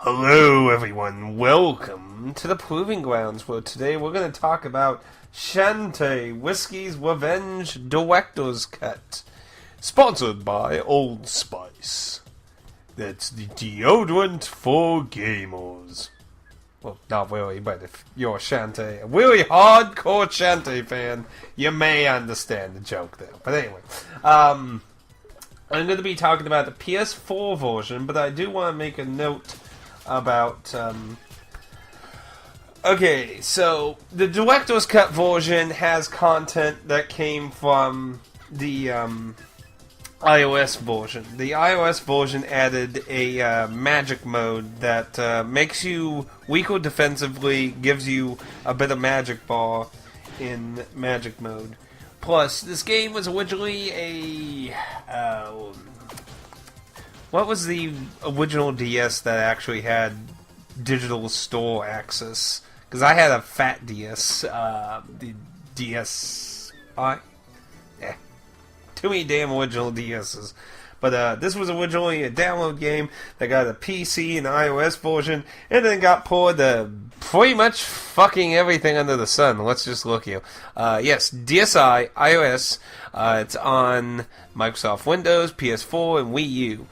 Hello everyone, welcome to the Proving Grounds, where today we're going to talk about Shantae Whiskey's Revenge Director's Cut, sponsored by Old Spice. That's the deodorant for gamers. Well, not really, but if you're a Shantae, a really hardcore Shantae fan, you may understand the joke there. But anyway, I'm going to be talking about the PS4 version, but I do want to make a note about okay, so the director's cut version has content that came from the iOS version. The iOS version added a magic mode that makes you weaker defensively, gives you a bit of magic bar in magic mode. Plus, this game was originally a what was the original DS that actually had digital store access? Because I had a fat DS, the DSi. Too many damn original DSs. But this was originally a download game that got a PC and iOS version, and then got ported to pretty much fucking everything under the sun. Let's just look here. Yes, DSi, iOS. It's on Microsoft Windows, PS4, and Wii U.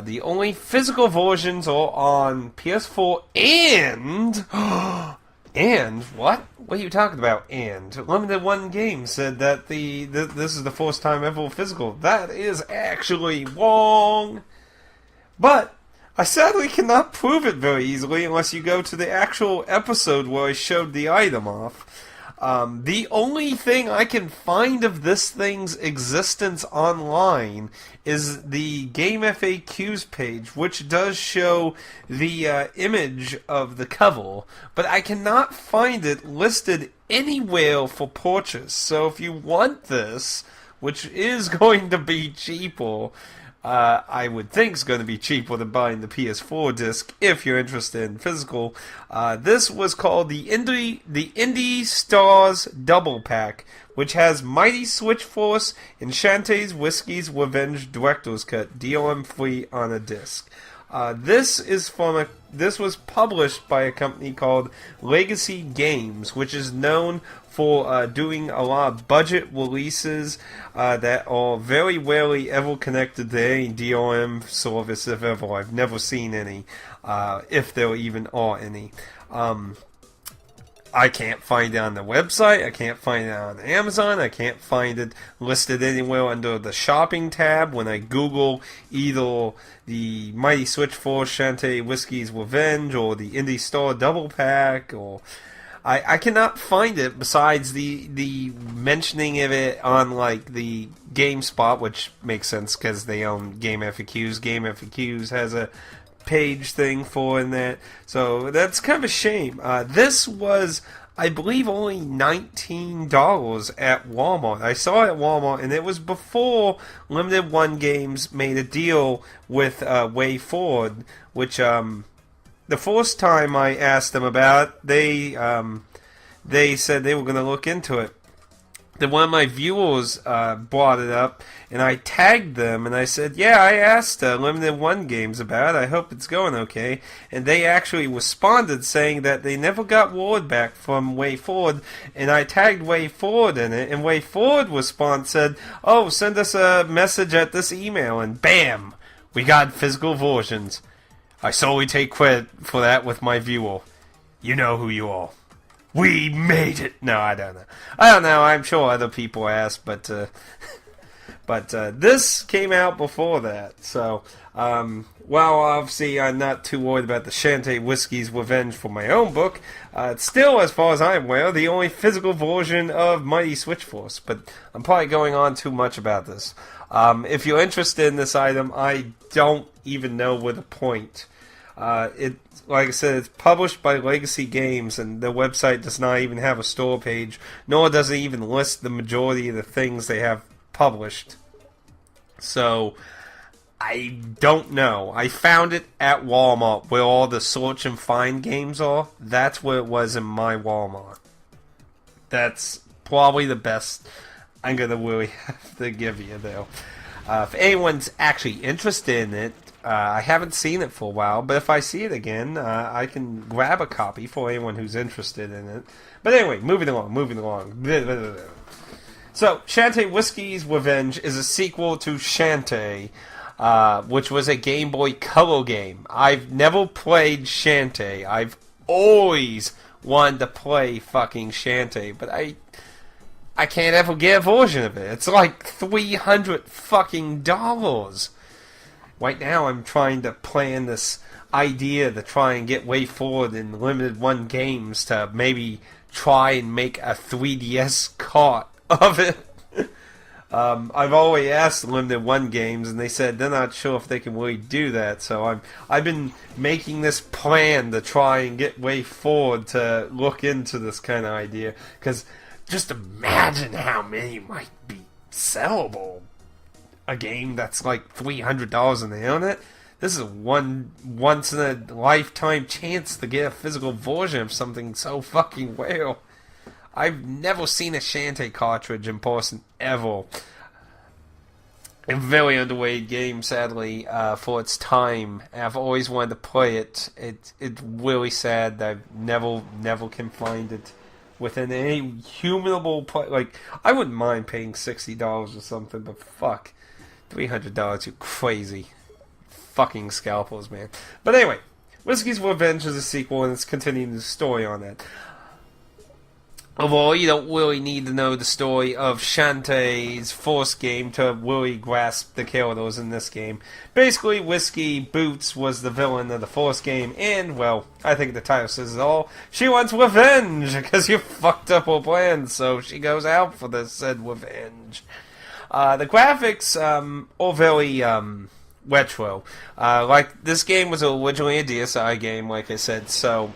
The only physical versions are on PS4 and... And what? What are you talking about? And Limited One Games said that this is the first time ever physical. That is actually wrong. But I sadly cannot prove it very easily unless you go to the actual episode where I showed the item off. The only thing I can find of this thing's existence online is the Game FAQs page, which does show the image of the cover, but I cannot find it listed anywhere for purchase. So if you want this, which is going to be cheaper, I would think it's going to be cheaper than buying the PS4 disc if you're interested in physical. This was called the Indie Stars Double Pack, which has Mighty Switch Force and Shantae's Whiskey's Revenge Director's Cut, DRM free on a disc. This was published by a company called Legacy Games, which is known for doing a lot of budget releases that are very rarely ever connected to any DRM service, if ever. I've never seen any, if there even are any. I can't find it on the website, I can't find it on Amazon, I can't find it listed anywhere under the shopping tab when I Google either the Mighty Switch Force Shantae Whiskey's Revenge or the Indie Star Double Pack, or I cannot find it besides the mentioning of it on like the GameSpot, which makes sense because they own Game FAQs. Game FAQs has a page thing for in that, so that's kind of a shame. This was, I believe, only $19 at Walmart. I saw it at Walmart, and it was before Limited One Games made a deal with Way Forward, which the first time I asked them about it, they said they were going to look into it. Then one of my viewers brought it up, and I tagged them, and I said, yeah, I asked Limited One Games about it. I hope it's going okay. And they actually responded saying that they never got word back from Way Forward, and I tagged Way Forward in it, and Way Forward response said, oh, send us a message at this email, and bam, we got physical versions. I solely take credit for that with my viewer. You know who you are. We made it! No, I don't know. I'm sure other people asked, but this came out before that. So, well, obviously I'm not too worried about the Shantae Whiskey's Revenge for my own book. It's still, as far as I'm aware, the only physical version of Mighty Switch Force, but I'm probably going on too much about this. If you're interested in this item, I don't even know where to point. Like I said, it's published by Legacy Games, and their website does not even have a store page, nor does it even list the majority of the things they have published. So, I don't know. I found it at Walmart, where all the search and find games are. That's where it was in my Walmart. That's probably the best I'm going to really have to give you, though. If anyone's actually interested in it, I haven't seen it for a while, but if I see it again, I can grab a copy for anyone who's interested in it. But anyway, moving along. So, Shantae Whiskey's Revenge is a sequel to Shantae, which was a Game Boy Color game. I've never played Shantae. I've always wanted to play fucking Shantae, but I can't ever get a version of it. It's like $300 fucking dollars. Right now, I'm trying to plan this idea to try and get way forward in limited one games to maybe try and make a 3DS cart of it. I've always asked limited one games, and they said they're not sure if they can really do that. So I've been making this plan to try and get way forward to look into this kind of idea. Because just imagine how many might be sellable. A game that's like $300 on the internet. This is a once in a lifetime chance to get a physical version of something so fucking well. I've never seen a Shantae cartridge in person ever. A very underrated game, sadly, for its time. I've always wanted to play it. It's really sad that I've never can find it within any humanable play. Like, I wouldn't mind paying $60 or something, but fuck. $300, you crazy. Fucking scalpels, man. But anyway, Whiskey's Revenge is a sequel, and it's continuing the story on it. Overall, you don't really need to know the story of Shantae's first game to really grasp the characters in this game. Basically, Whiskey Boots was the villain of the first game, and, well, I think the title says it all. She wants revenge, because you fucked up her plans, so she goes out for this said revenge. The graphics are very retro. Like, this game was originally a DSi game, like I said, so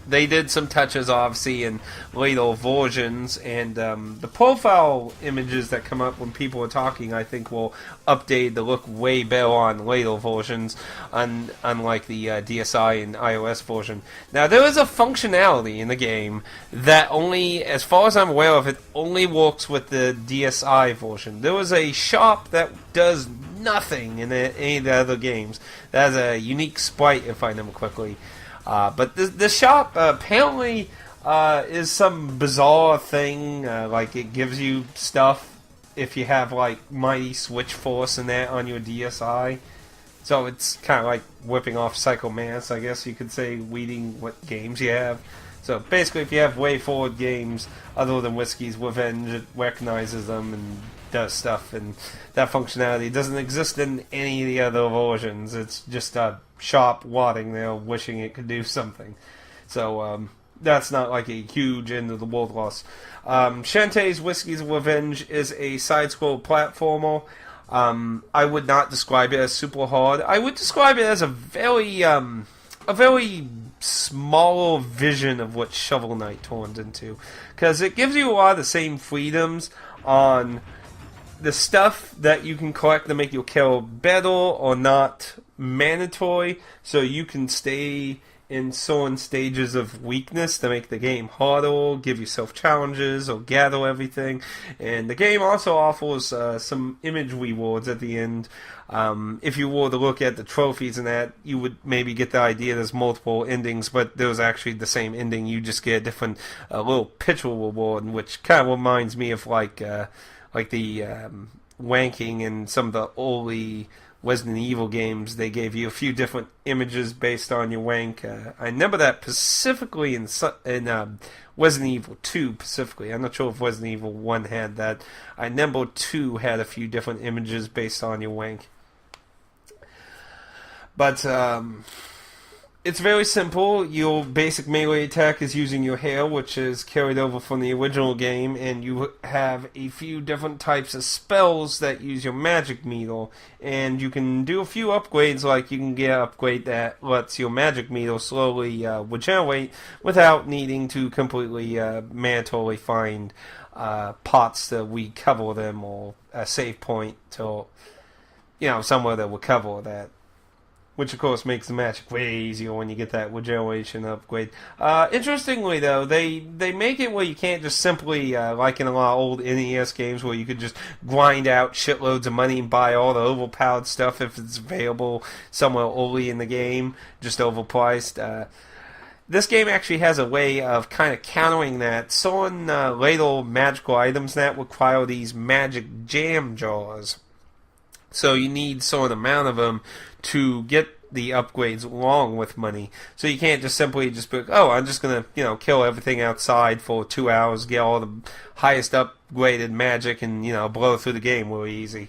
they did some touches, obviously, in later versions, and the profile images that come up when people are talking, I think, will update to look way better on later versions, unlike the DSi and iOS version. Now, there is a functionality in the game that only, as far as I'm aware of it, only works with the DSi version. There was a shop that does nothing in any of the other games. That has a unique sprite, if I remember quickly. But the shop apparently is some bizarre thing, like it gives you stuff if you have like Mighty Switch Force and that on your DSi. So it's kind of like whipping off Psycho Mantis, I guess you could say, reading what games you have. So basically, if you have way forward games other than Whiskey's Revenge, it recognizes them and does stuff, and that functionality doesn't exist in any of the other versions. It's just a shop wadding there wishing it could do something. So that's not like a huge end of the world loss. Shantae's Whiskey's Revenge is a side-scroll platformer. I would not describe it as super hard. I would describe it as a very smaller vision of what Shovel Knight turned into, because it gives you a lot of the same freedoms on the stuff that you can collect to make your kill better or not mandatory, so you can stay in certain stages of weakness to make the game harder, give yourself challenges, or gather everything. And the game also offers some image rewards at the end. If you were to look at the trophies and that, you would maybe get the idea there's multiple endings, but there's actually the same ending. You just get a different little picture reward, which kind of reminds me of like the wanking in some of the early Resident Evil games. They gave you a few different images based on your wank. I remember that specifically in Resident Evil 2 specifically. I'm not sure if Resident Evil 1 had that. I remember 2 had a few different images based on your wank. But it's very simple. Your basic melee attack is using your hair, which is carried over from the original game, and you have a few different types of spells that use your magic meter, and you can do a few upgrades, like you can get an upgrade that lets your magic meter slowly regenerate without needing to completely mandatorily find pots to recover them, or a save point to, somewhere to recover that. which of course makes the magic way easier when you get that regeneration upgrade. Interestingly, though, they make it where you can't just simply, like in a lot of old NES games, where you could just grind out shitloads of money and buy all the overpowered stuff if it's available somewhere early in the game, just overpriced. This game actually has a way of kind of countering that. Certain ladle magical items that require these magic jam jars. So you need certain amount of them to get the upgrades along with money. So you can't just simply just be like, oh, I'm just going to, kill everything outside for 2 hours, get all the highest upgraded magic, and, blow through the game really easy.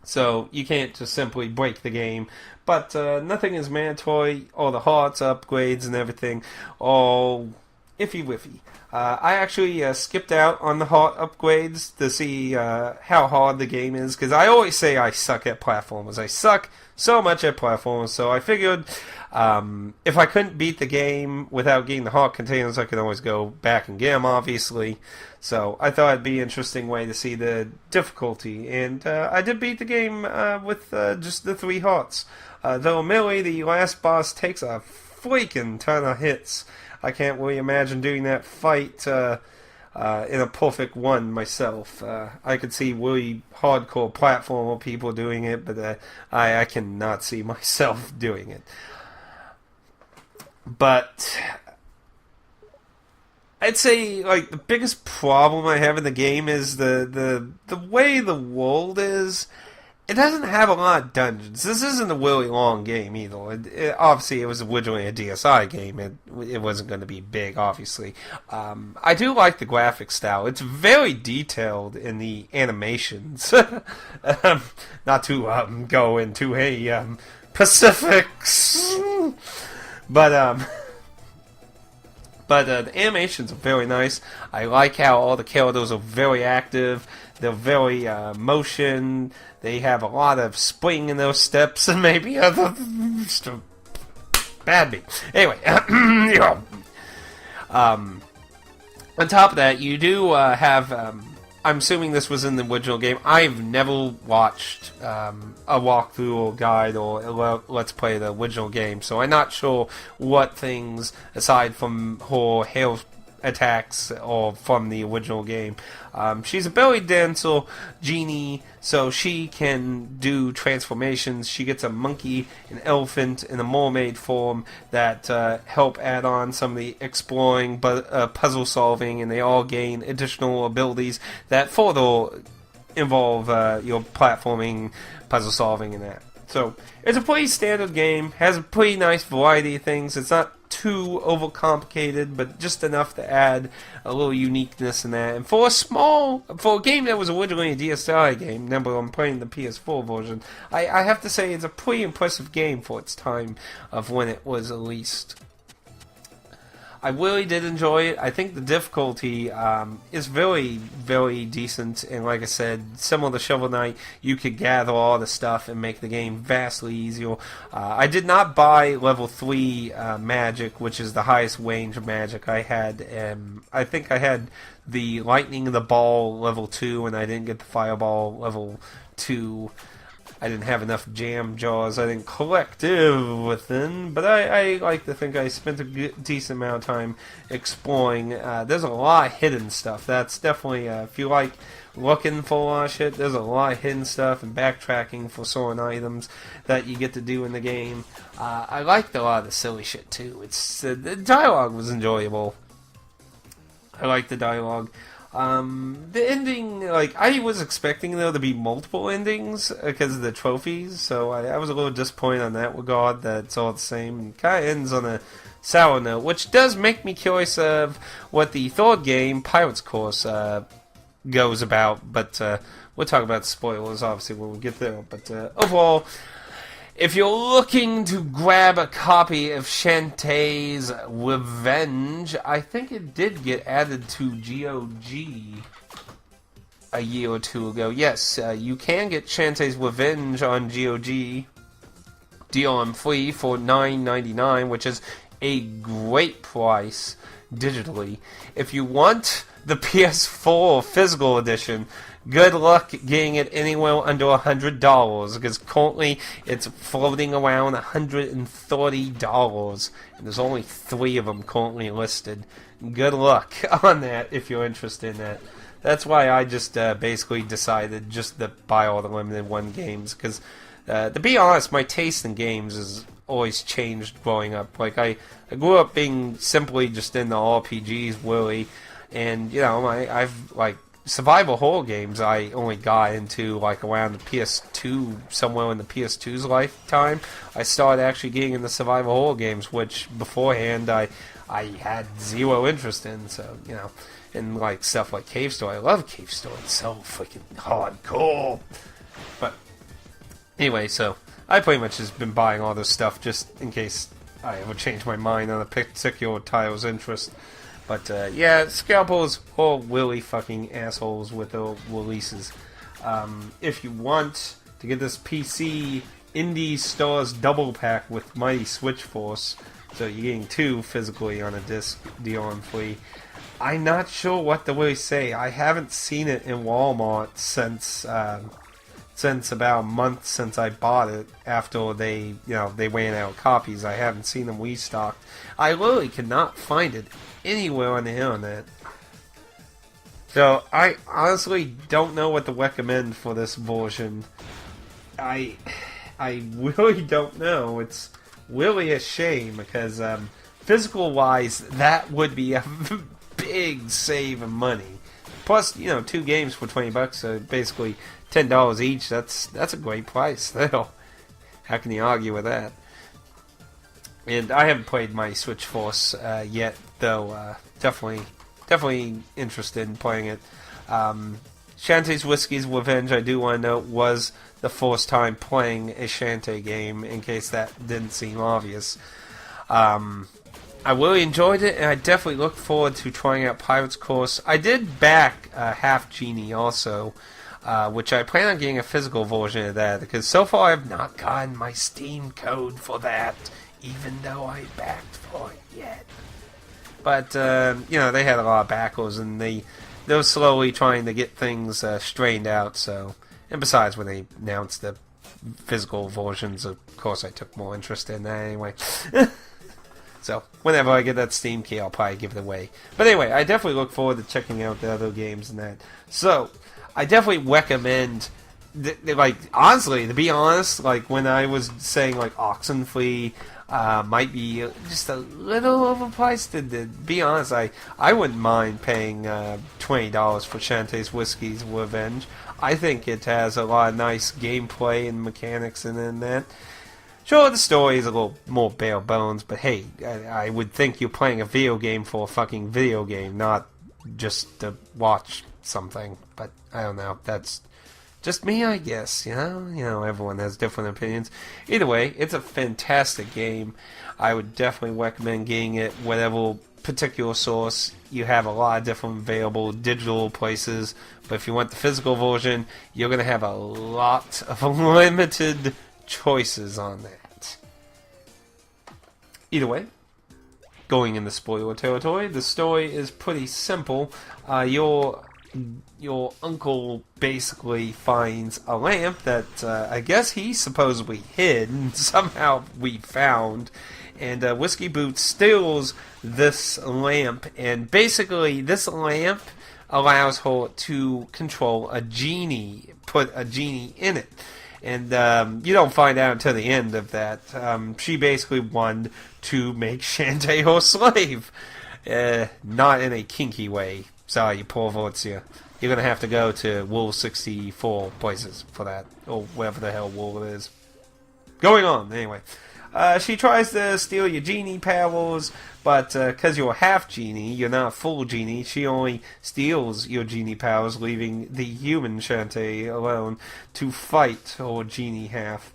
So you can't just simply break the game. But nothing is mandatory. All the hearts, upgrades, and everything, all iffy-wiffy. I actually skipped out on the heart upgrades to see how hard the game is, because I always say I suck at platformers. I suck so much at platformers, so I figured if I couldn't beat the game without getting the heart containers, I could always go back and get them, obviously. So I thought it'd be an interesting way to see the difficulty, and I did beat the game with just the 3 hearts. Though admittedly, the last boss takes a freaking ton of hits. I can't really imagine doing that fight in a perfect one myself. I could see really hardcore platformer people doing it, but I cannot see myself doing it. But I'd say like the biggest problem I have in the game is the way the world is. It doesn't have a lot of dungeons. This isn't a really long game either. Obviously, it was originally a DSi game. It wasn't going to be big, obviously. I do like the graphic style. It's very detailed in the animations. Not to go into Pacifics, but the animations are very nice. I like how all the characters are very active. They're very motion. They have a lot of spring in those steps, and maybe other bad me. Anyway, on top of that, you do have. I'm assuming this was in the original game. I've never watched a walkthrough or guide or let's play the original game, so I'm not sure what things aside from her hail attacks or from the original game. She's a belly dancer genie, so she can do transformations. She gets a monkey, an elephant, and a mermaid form that help add on some of the exploring, puzzle solving, and they all gain additional abilities that further involve your platforming, puzzle solving, and that. So it's a pretty standard game. Has a pretty nice variety of things. It's not too overcomplicated, but just enough to add a little uniqueness in that. And for a game that was originally a DSi game, remember I'm playing the PS4 version, I have to say it's a pretty impressive game for its time of when it was released. I really did enjoy it. I think the difficulty is very, very decent, and like I said, similar to Shovel Knight, you could gather all the stuff and make the game vastly easier. I did not buy level 3 magic, which is the highest range of magic I had. I think I had the lightning of the ball level 2, and I didn't get the fireball level 2. I didn't have enough jam jars. I didn't collect everything, but I like to think I spent a decent amount of time exploring. There's a lot of hidden stuff. That's definitely, if you like looking for a lot of shit, there's a lot of hidden stuff and backtracking for certain items that you get to do in the game. I liked a lot of the silly shit too. The dialogue was enjoyable. I liked the dialogue. The ending, I was expecting there to be multiple endings because of the trophies, so I was a little disappointed on that regard that it's all the same. It kind of ends on a sour note, which does make me curious of what the third game, Pirate's Course, goes about, but we'll talk about spoilers, obviously, when we get there. But overall, if you're looking to grab a copy of Shantae's Revenge, I think it did get added to GOG a year or two ago. Yes, you can get Shantae's Revenge on GOG DRM free for $9.99, which is a great price digitally. If you want the PS4 physical edition, good luck getting it anywhere under $100, because currently it's floating around $130, and there's only 3 of them currently listed. Good luck on that if you're interested in that. That's why I just basically decided just to buy all the limited one games, because to be honest, my taste in games has always changed growing up. Like, I grew up being simply just into RPGs, really, and, you know, I've, like, survival horror games I only got into, like, around the PS2, somewhere in the PS2's lifetime. I started actually getting into survival horror games, which beforehand I had zero interest in, so, you know, and, like, stuff like Cave Story. I love Cave Story. It's so freaking hardcore. But, anyway, so I pretty much just been buying all this stuff just in case I ever change my mind on a particular title's interest. But, yeah, Scalpels are really fucking assholes with their releases. If you want to get this PC Indie Stars double pack with Mighty Switch Force, so you're getting 2 physically on a disc, DRM-free, I'm not sure what to really say. I haven't seen it in Walmart since about a month since I bought it. After they ran out of copies, I haven't seen them restocked. I literally cannot find it anywhere on the internet. So I honestly don't know what to recommend for this version. I really don't know. It's really a shame because physical-wise, that would be a big save of money. Plus, you know, 2 games for $20, so basically $10 each. That's a great price still. How can you argue with that? And I haven't played my Switch Force yet, though. Definitely interested in playing it. Shantae's Whiskey's Revenge, I do want to note, was the first time playing a Shantae game, in case that didn't seem obvious. I really enjoyed it, and I definitely look forward to trying out Pirate's Course. I did back Half Genie also, which I plan on getting a physical version of that, because so far I've not gotten my Steam code for that, even though I backed for it yet. But, you know, they had a lot of backers, and they were slowly trying to get things straightened out, so... And besides, when they announced the physical versions, of course I took more interest in that anyway. So, whenever I get that Steam key, I'll probably give it away. But anyway, I definitely look forward to checking out the other games and that. So, I definitely recommend... like, honestly, to be honest, like, when I was saying, like, Oxenfree might be just a little overpriced, to be honest, I wouldn't mind paying $20 for Shantae's Whiskey's Revenge. I think it has a lot of nice gameplay and mechanics in that. Sure, the story is a little more bare bones, but hey, I would think you're playing a video game for a fucking video game, not just to watch something. But I don't know, that's just me, I guess, you know, everyone has different opinions. Either way, it's a fantastic game. I would definitely recommend getting it, whatever particular source. You have a lot of different available digital places, but if you want the physical version, you're going to have a lot of limited choices on that. Either way, going in the spoiler territory, the story is pretty simple. Your uncle basically finds a lamp that I guess he supposedly hid and somehow we found, and Whiskey Boots steals this lamp, and basically this lamp allows her to control a genie, put a genie in it. And you don't find out until the end of that. She basically wanted to make Shantae her slave. Not in a kinky way. Sorry, you poor Vortzia. You're going to have to go to Wool 64 places for that. Or whatever the hell Wool it is. Going on, anyway. She tries to steal your genie powers, but because you're a half genie, you're not a full genie. She only steals your genie powers, leaving the human Shantae alone to fight her genie half.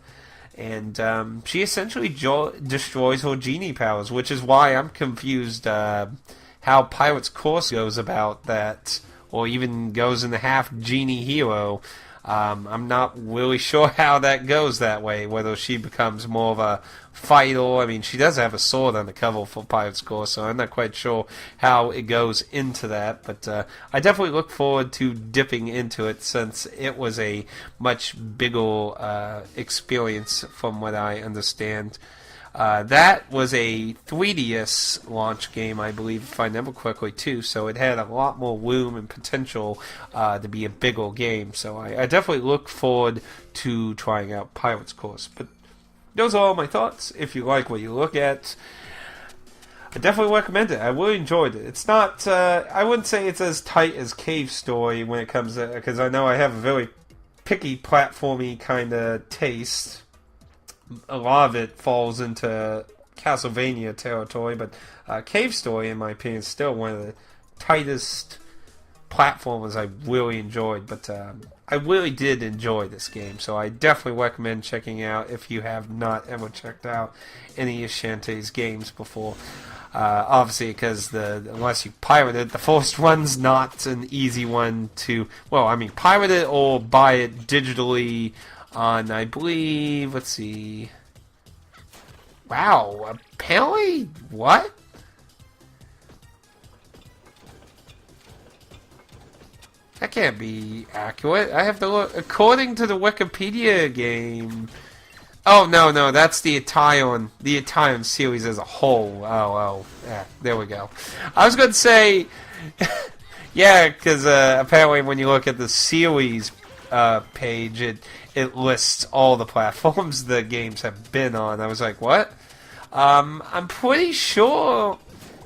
And she essentially destroys her genie powers, which is why I'm confused how Pirate's Course goes about that, or even goes in the half genie hero. I'm not really sure how that goes that way, whether she becomes more of a fighter. I mean, she does have a sword on the cover for Pirate's Course, so I'm not quite sure how it goes into that. But I definitely look forward to dipping into it, since it was a much bigger experience from what I understand. That was a 3DS launch game, I believe, if I remember correctly, too. So it had a lot more room and potential to be a bigger game. So I definitely look forward to trying out Pirate's Course. But those are all my thoughts. If you like what you look at, I definitely recommend it. I really enjoyed it. It's not, I wouldn't say it's as tight as Cave Story when it comes to, because I know I have a very picky platformy kind of taste. A lot of it falls into Castlevania territory, but Cave Story, in my opinion, is still one of the tightest platformers I really enjoyed. But I really did enjoy this game, so I definitely recommend checking out if you have not ever checked out any of Shantae's games before. Obviously, because unless you pirate it, the first one's not an easy one to, well, I mean, pirate it or buy it digitally on, I believe, let's see. Wow, apparently, what? That can't be accurate. I have to look. According to the Wikipedia game. Oh, no, that's the Italian series as a whole. Oh, yeah, there we go. I was going to say, yeah, because apparently when you look at the series page, it lists all the platforms the games have been on. I was like, what? I'm pretty sure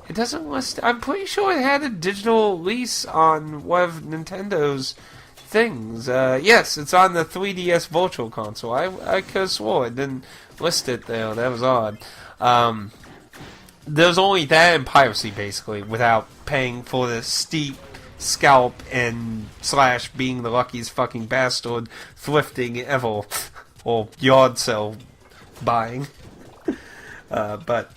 it doesn't list. I'm pretty sure it had a digital release on one of Nintendo's things. Yes, it's on the 3DS Virtual Console. I could have swore it didn't list it there. That was odd. There's only that and piracy, basically, without paying for the steep scalp and / being the luckiest fucking bastard thrifting ever, or yard sale buying. But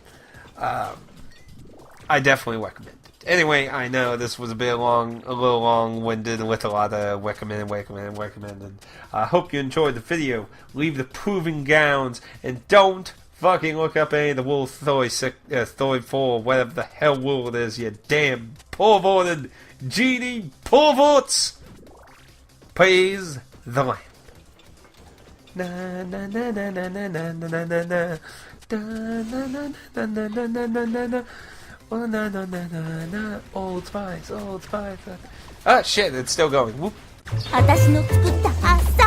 I definitely recommend it. Anyway, I know this was a little long-winded with a lot of recommended. I hope you enjoyed the video. Leave the proving grounds and don't fucking look up any of the World 34, whatever the hell rule it is, you damn perverted genie perverts! Praise the lamp. Na na na na na na na na na na. Da na na na na na na na na na. Oh na na na na na. Old Spice. Ah shit, it's still going. Whoop. 私の作った朝